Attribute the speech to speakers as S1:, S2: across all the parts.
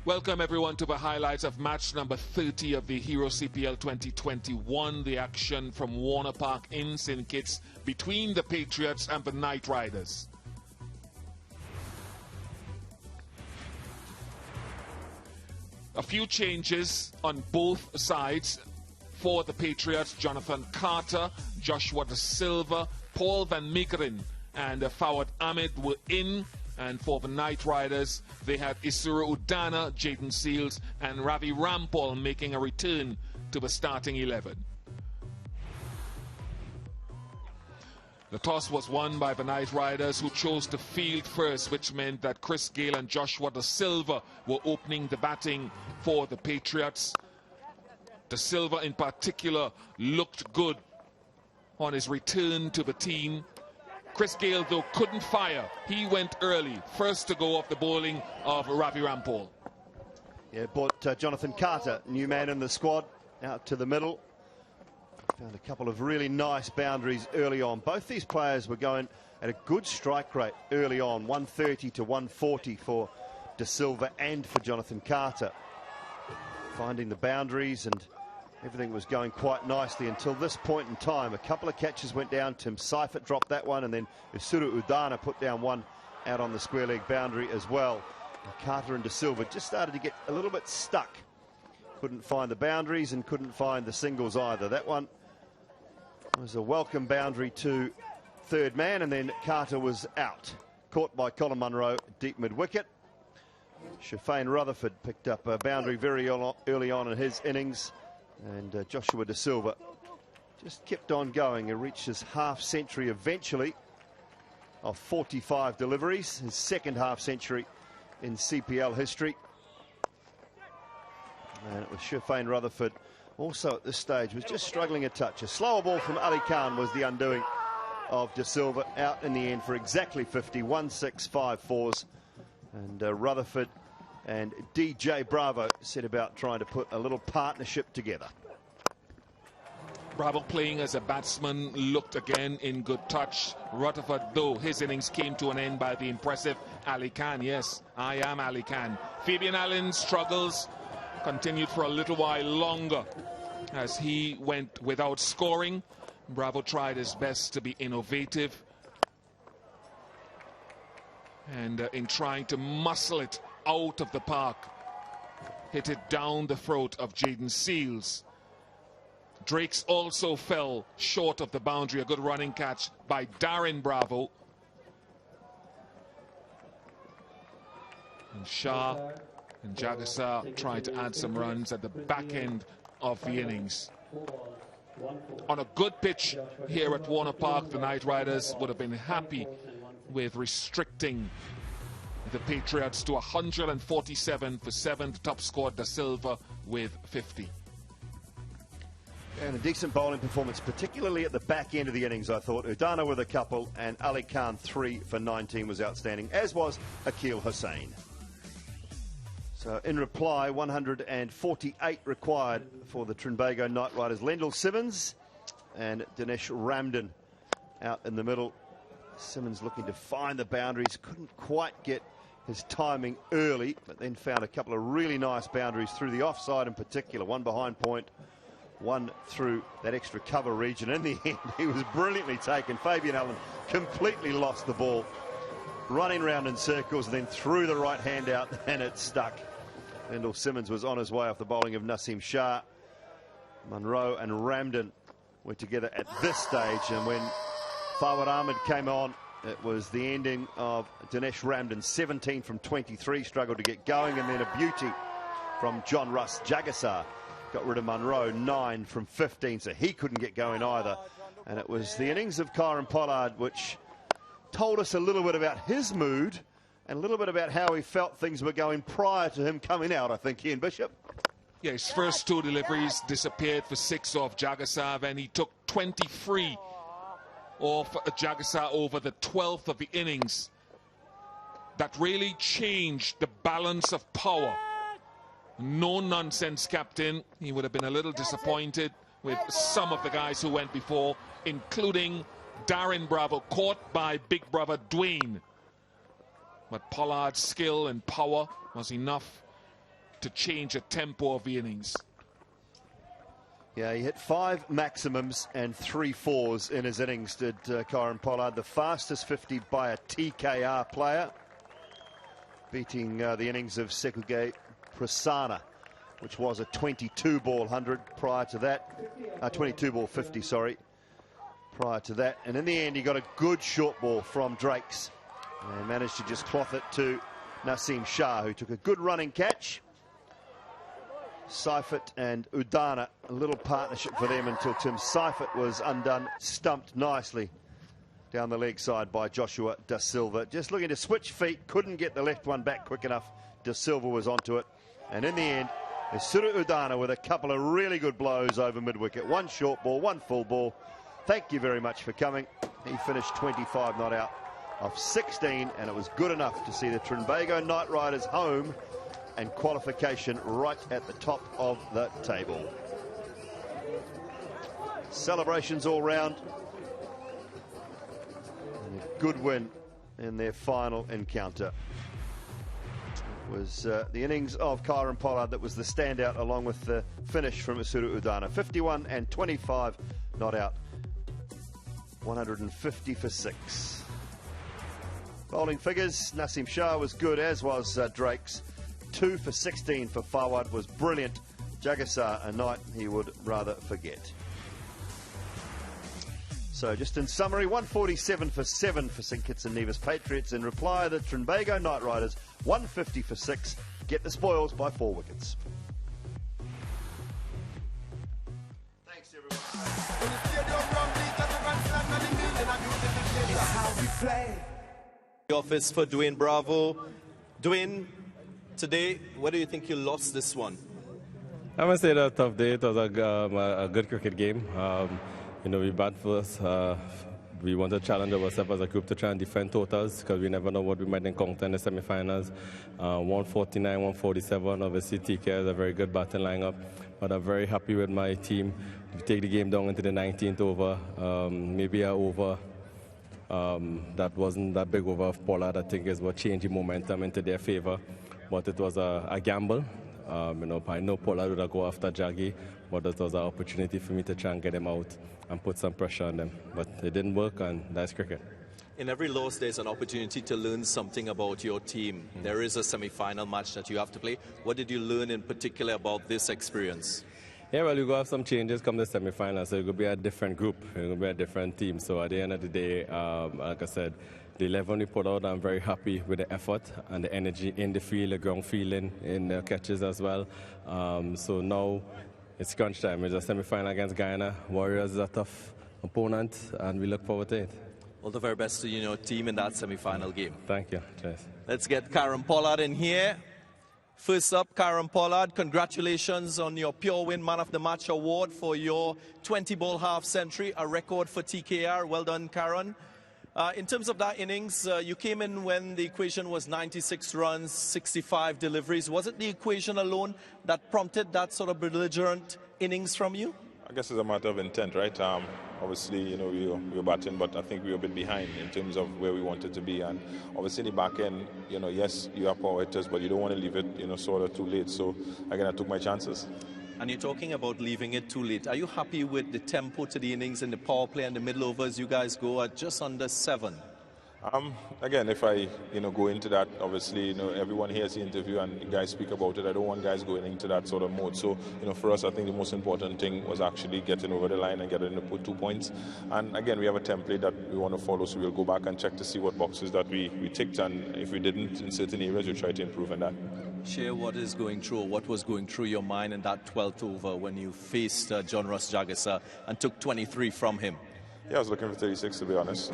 S1: Welcome everyone to the highlights of match number 30 of the Hero CPL 2021. The action from Warner Park in St. Kitts between the Patriots and the Knight Riders. A few changes on both sides. For the Patriots, Jonathan Carter, Joshua Da Silva, Paul Van Meekeren and Fawad Ahmed were in. And for the Knight Riders, they had Isuru Udana, Jaden Seals and Ravi Rampal making a return to the starting 11. The toss was won by the Knight Riders, who chose to field first, which meant that Chris Gale and Joshua Da Silva were opening the batting for the Patriots. Da Silva in particular looked good on his return to the team. Chris Gale, though, couldn't fire. He went early, first to go off the bowling of Ravi Rampal.
S2: Yeah, brought Jonathan Carter, new man in the squad, out to the middle. Found a couple of really nice boundaries early on. Both these players were going at a good strike rate early on, 130 to 140 for Da Silva and for Jonathan Carter. Finding the boundaries, and everything was going quite nicely until this point in time. A couple of catches went down. Tim Seifert dropped that one, and then Isuru Udana put down one out on the square leg boundary as well. And Carter and Da Silva just started to get a little bit stuck. Couldn't find the boundaries and couldn't find the singles either. That one was a welcome boundary to third man, and then Carter was out. Caught by Colin Munro, deep mid-wicket. Shafane Rutherford picked up a boundary very early on in his innings. And Joshua Da Silva just kept on going and reached his half century eventually of 45 deliveries, his second half century in CPL history. And it was Shafane Rutherford also at this stage was just struggling a touch. A slower ball from Ali Khan was the undoing of Da Silva, out in the end for exactly 50, 1-6-5-4s. And Rutherford and DJ Bravo set about trying to put a little partnership together.
S1: Bravo, playing as a batsman, looked again in good touch. Rutherford, though, his innings came to an end by the impressive Ali Khan. Yes, I am Ali Khan. Fabian Allen's struggles continued for a little while longer as he went without scoring. Bravo tried his best to be innovative, and in trying to muscle it out of the park, hit it down the throat of Jaden Seals. Drakes also fell short of the boundary. A good running catch by Darren Bravo. And Shah and Jagasar tried to add some runs at the back end of the innings. On a good pitch here at Warner Park, the Knight Riders would have been happy with restricting the Patriots to 147 for 7th. Top scored Da Silva with 50.
S2: And a decent bowling performance, particularly at the back end of the innings, I thought. Udana with a couple, and Ali Khan 3 for 19 was outstanding, as was Akil Hussain. So in reply, 148 required for the Trinbago Knight Riders. Lendl Simmons and Dinesh Ramdan out in the middle. Simmons looking to find the boundaries, couldn't quite get his timing early, but then found a couple of really nice boundaries through the offside in particular. One behind point, one through that extra cover region. In the end, he was brilliantly taken. Fabian Allen completely lost the ball, running round in circles, and then threw the right hand out, and it stuck. Lendl Simmons was on his way off the bowling of Naseem Shah. Munro and Ramdan were together at this stage, and when Fawad Ahmed came on, it was the ending of Dinesh Ramdan. 17 from 23, struggled to get going, and then a beauty from John Russ. Jagasar got rid of Munro, 9 from 15, so he couldn't get going either. And it was the innings of Kyron Pollard which told us a little bit about his mood and a little bit about how he felt things were going prior to him coming out, I think, Ian Bishop.
S1: Yeah, his first 2 deliveries disappeared for 6 off Jagasar, and he took 23 off Jagasar over the 12th of the innings. That really changed the balance of power. No nonsense captain. He would have been a little disappointed with some of the guys who went before, including Darren Bravo, caught by big brother Dwayne. but Pollard's skill and power was enough to change the tempo of the innings.
S2: Yeah, he hit 5 maximums and 3 fours in his innings, did Kieron Pollard. The fastest 50 by a TKR player, beating the innings of Sekuge Prasanna, which was a 22-ball 100 prior to that. 22-ball 50, sorry, prior to that. And in the end, he got a good short ball from Drakes and managed to just cloth it to Naseem Shah, who took a good running catch. Seifert and Udana, a little partnership for them until Tim Seifert was undone, stumped nicely down the leg side by Joshua Da Silva. Just looking to switch feet, couldn't get the left one back quick enough. Da Silva was onto it. And in the end, Isuru Udana with a couple of really good blows over mid-wicket. 1 short ball, 1 full ball. Thank you very much for coming. He finished 25 not out of 16, and it was good enough to see the Trinbago Knight Riders home and qualification right at the top of the table. Celebrations all round. And a good win in their final encounter. It was the innings of Kieron Pollard that was the standout, along with the finish from Isuru Udana. 51 and 25 not out. 150 for 6. Bowling figures, Naseem Shah was good, as was Drakes. 2 for 16 for Fawad was brilliant. Jagassar, a night he would rather forget. So just in summary, 147 for 7 for St Kitts and Nevis Patriots. In reply, the Trinbago Knight Riders 150 for 6 get the spoils by 4 wickets. Thanks everyone.
S3: Office for Dwayne Bravo. Dwayne, today, what do you think you lost this one?
S4: I must say that a tough day. It was a good cricket game. You know, we bat first. We want to challenge ourselves as a group to try and defend totals, because we never know what we might encounter in the semi-finals. 149, 147. Obviously, TK has a very good batting lineup, but I'm very happy with my team. We take the game down into the 19th over. Maybe an over that wasn't that big over of Pollard. I think is what changed the momentum into their favor. But it was a gamble. You know, I know Pollard would go after Jaggi, but it was an opportunity for me to try and get him out and put some pressure on them. But it didn't work, and that's cricket.
S3: In every loss, there's an opportunity to learn something about your team. There is a semi-final match that you have to play. What did you learn in particular about this experience?
S4: Yeah, well, you're going to have some changes come the semi-final, so you're going to be a different group, you're going to be a different team. So at the end of the day, like I said, the 11 we put out, I'm very happy with the effort and the energy in the field, the ground feeling, in the catches as well. So now it's crunch time. It's a semi-final against Guyana. Warriors is a tough opponent, and we look forward to it.
S3: All the very best to your team in that semi-final game.
S4: Thank you. Cheers.
S3: Let's get Kieron Pollard in here. First up, Kieron Pollard, congratulations on your Pure Win Man of the Match award for your 20-ball half century, a record for TKR. Well done, Kieron. In terms of that innings, you came in when the equation was 96 runs, 65 deliveries. Was it the equation alone that prompted that sort of belligerent innings from you?
S5: I guess it's a matter of intent, right? Obviously, you know, we were batting, but I think we were a bit behind in terms of where we wanted to be. And obviously, in the back end, you know, yes, you have power hitters, but you don't want to leave it, you know, sort of too late. So again, I took my chances.
S3: And you're talking about leaving it too late. Are you happy with the tempo to the innings and the power play and the middle overs? You guys go at just under 7.
S5: Again, if I, you know, go into that, obviously, you know, everyone hears the interview and guys speak about it. I don't want guys going into that sort of mode. So, you know, for us, I think the most important thing was actually getting over the line and getting to put 2 points. And again, we have a template that we want to follow, so we'll go back and check to see what boxes that we ticked, and if we didn't in certain areas, we'll try to improve on that.
S3: Share what is going through, or what was going through your mind in that 12th over when you faced John Ross Jagassar and took 23 from him?
S5: Yeah, I was looking for 36, to be honest.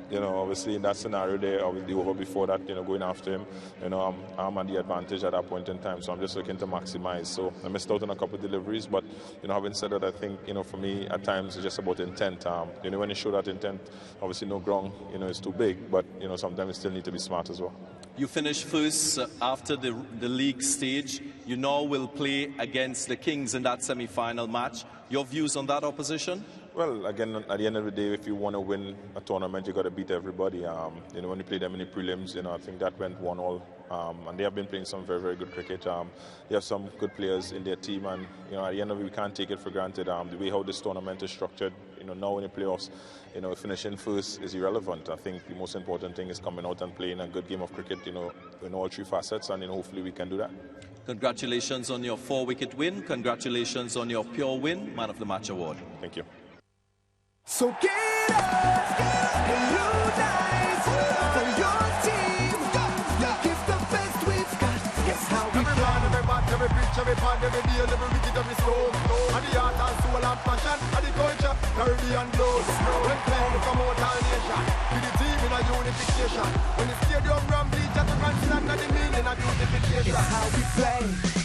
S5: You know, obviously in that scenario there, the over before that, you know, going after him, you know, I'm at the advantage at that point in time, so I'm just looking to maximize. So I missed out on a couple of deliveries, but, you know, having said that, I think, you know, for me, at times, it's just about intent. You know, when you show that intent, obviously no ground, you know, it's too big, but, you know, sometimes you still need to be smart as well.
S3: You finished first after the league stage. You now will play against the Kings in that semi-final match. Your views on that opposition?
S5: Well, again, at the end of the day, if you want to win a tournament, you got to beat everybody. You know, when you play them in the prelims, you know, I think that went 1-1. And they have been playing some very, very good cricket. They have some good players in their team, and you know, at the end of it, we can't take it for granted. The way how this tournament is structured, you know, now in the playoffs, you know, finishing first is irrelevant. I think the most important thing is coming out and playing a good game of cricket, you know, in all three facets, and you know, hopefully we can do that.
S3: Congratulations on your 4-wicket win. Congratulations on your pure win, Man of the Match award.
S5: Thank you.
S6: So get up and unite for your team. Give the best we've got. Guess how we play. Every bat, every pitch, every pond, every deal, every wicket, every slow. And the heart and soul and passion, and the culture, Caribbean blows. When playing from out all nation, with the team in a unification. When the stadium ram bleach at the grand stand, and the meaning of beautification. It's how we play.